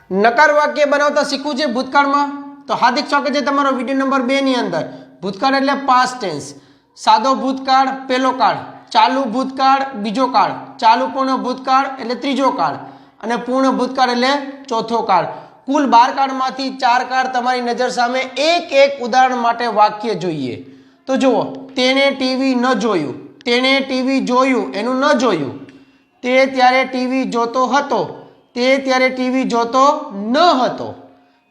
નકાર વાક્ય બનાવતા શીખવું છે ભૂતકાળમાં તો હાર્દિક સ્વાગત છે તમારો વિડિયો નંબર 2 ની અંદર. ભૂતકાળ એટલે પાસ્ટ ટેન્સ, સાદો ભૂતકાળ પહેલો કાળ, ચાલુ ભૂતકાળ બીજો કાળ, ચાલુ પૂર્ણ ભૂતકાળ એટલે ત્રીજો કાળ અને પૂર્ણ ભૂતકાળ એટલે ચોથો કાળ. કુલ 12 કાળમાંથી 4 કાળ તમારી નજર સામે એક એક ઉદાહરણ માટે વાક્ય જોઈએ. તો જુઓ, તેણે ટીવી ન જોયું, તેણે ટીવી જોયું એનું ન જોયું, તે ત્યારે ટીવી જોતો હતો, તે ત્યારે ટીવી જોતો ન હતો,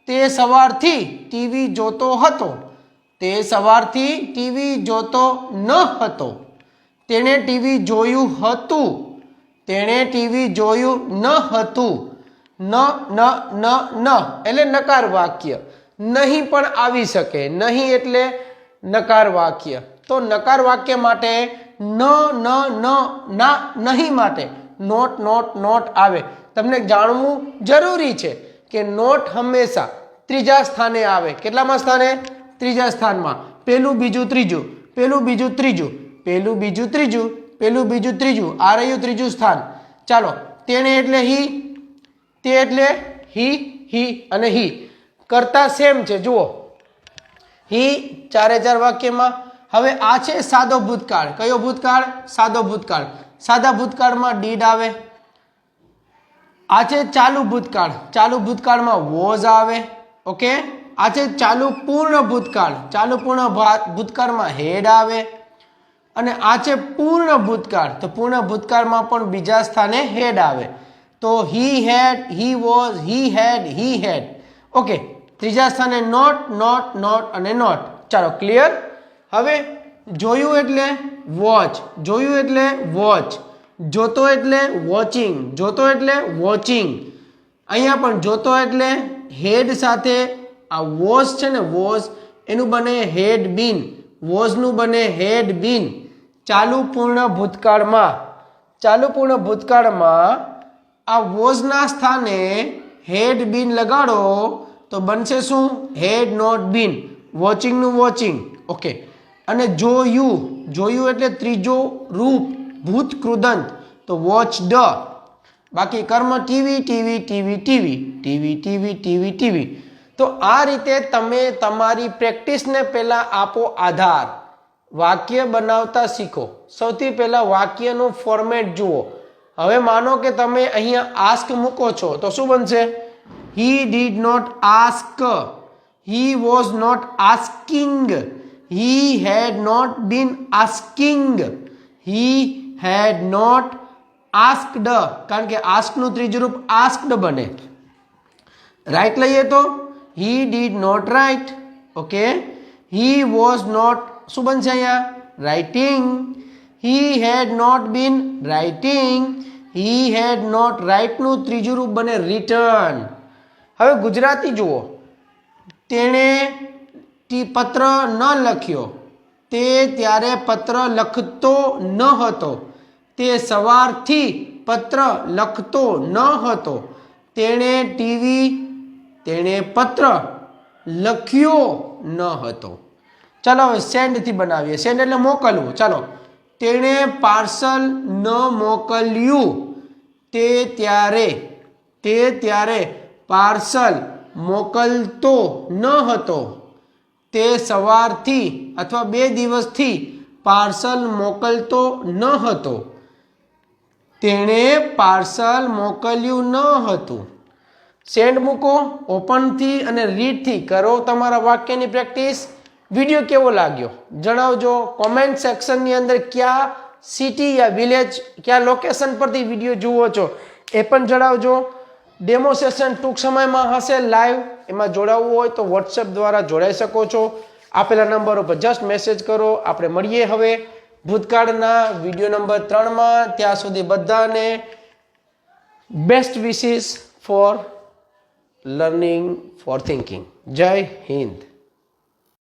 તે સવારથી ટીવી જોતો હતો, તે સવારથી ટીવી જોતો ન હતો, તેણે ટીવી જોયું હતું, તેણે ટીવી જોયું ન હતું. ન ન ન ન એટલે નકાર વાક્ય. નહીં પણ આવી શકે, નહીં એટલે નકાર વાક્ય. તો નકાર વાક્ય માટે ન ન ન ના નહીં માટે નોટ નોટ નોટ આવે. તમને જાણવું જરૂરી છે કે નોટ હંમેશા ત્રીજા સ્થાને આવે. કેટલામાં સ્થાને? ત્રીજા સ્થાનમાં. પહેલું બીજું ત્રીજું, પહેલું બીજું ત્રીજું, પહેલું બીજું ત્રીજું, પહેલું બીજું ત્રીજું, આ રહ્યું ત્રીજું સ્થાન. ચાલો, તેણે એટલે હી, તે એટલે હી અને હી કરતા સેમ છે. જુઓ, હી 4 4 વાક્યમાં. હવે આ છે સાદો ભૂતકાળ. કયો ભૂતકાળ? સાદો ભૂતકાળ. સાદા ભૂતકાળમાં ડીડ આવે. આ છે ચાલુ ભૂતકાળ. ચાલુ ભૂતકાળમાં વોઝ આવે. ઓકે. આ છે ચાલુ પૂર્ણ ભૂતકાળ. ચાલુ પૂર્ણ ભૂતકાળમાં હેડ આવે. અને આ છે પૂર્ણ ભૂતકાળ. તો પૂર્ણ ભૂતકાળમાં પણ બીજા સ્થાને હેડ આવે. તો હી હેડ, he was, he head. Okay. ત્રીજા સ્થાને નોટ નોટ નોટ અને નોટ. ચાલો, ક્લિયર. હવે જોયું એટલે વોચ, જોયું એટલે વોચ, જોતો એટલે વોચિંગ, જોતો એટલે વોચિંગ. અહીંયા પણ જોતો એટલે હેડ સાથે આ વોઝ છે ને, વોઝ એનું બને હેડ બીન, વોઝનું બને હેડ બીન. ચાલુ પૂર્ણ ભૂતકાળમાં, ચાલુ પૂર્ણ ભૂતકાળમાં આ વોઝના સ્થાને હેડ બીન લગાડો તો બનશે શું? Had not been. વોચિંગનું વોચિંગ. ઓકે. અને જોયું, જોયું એટલે ત્રીજો રૂપ ભૂત કૃદંત, તો વોચડ. બાકી કર્મ TV TV TV TV TV TV TV TV. તો આ રીતે તમે તમારી પ્રેક્ટિસને પહેલાં આપો આધાર. વાક્ય બનાવતા શીખો. સૌથી પહેલાં વાક્યનું ફોર્મેટ જુઓ. હવે માનો કે તમે અહીંયા આસ્ક મૂકો છો તો શું બનશે? He did not ask, he was not asking, he had not been asking, he had not asked. કારણ કે આસ્કનું ત્રીજું રૂપ આસ્કડ બને. રાઈટ લઈએ તો he did not write. Okay. He was not, શું બનશે અહીંયા? Writing. He had not been writing, he had not રાઇટનું ત્રીજું રૂપ બને રિટર્ન. હવે ગુજરાતી જુઓ. તેણે પત્ર ન લખ્યો, તે ત્યારે પત્ર લખતો ન હતો, તે સવારથી પત્ર લખતો ન હતો, તેણે ટીવી, તેણે પત્ર લખ્યો ન હતો. ચાલો હવે સેન્ડથી બનાવીએ. સેન્ડ એટલે મોકલવું. ચાલો, તેણે પાર્સલ ન મોકલ્યું, તે ત્યારે પાર્સલ મોકલતો ન હતો, તે સવારથી અથવા 2 દિવસથી પાર્સલ મોકલતો ન હતો, તેણે પાર્સલ મોકલ્યું ન હતું. સેન્ડ મૂકો. ઓપનથી અને રીડથી કરો તમારા વાક્યની પ્રેક્ટિસ. વિડીયો કેવો લાગ્યો જણાવજો. કોમેન્ટ સેક્શનની અંદર કયા સિટી યા વિલેજ, કયા લોકેશન પરથી વિડીયો જુઓ છો એ પણ જણાવજો. ડેમો સેશન ટૂંક સમયમાં હશે લાઈવ. એમાં જોડાવવું હોય તો વોટ્સએપ દ્વારા જોડાઈ શકો છો. આપેલા નંબર ઉપર જસ્ટ મેસેજ કરો. આપણે મળીએ હવે ભૂતકાળના વિડીયો નંબર 3માં. ત્યાં સુધી બધાને best wishes for learning, for thinking. જય હિન્દ.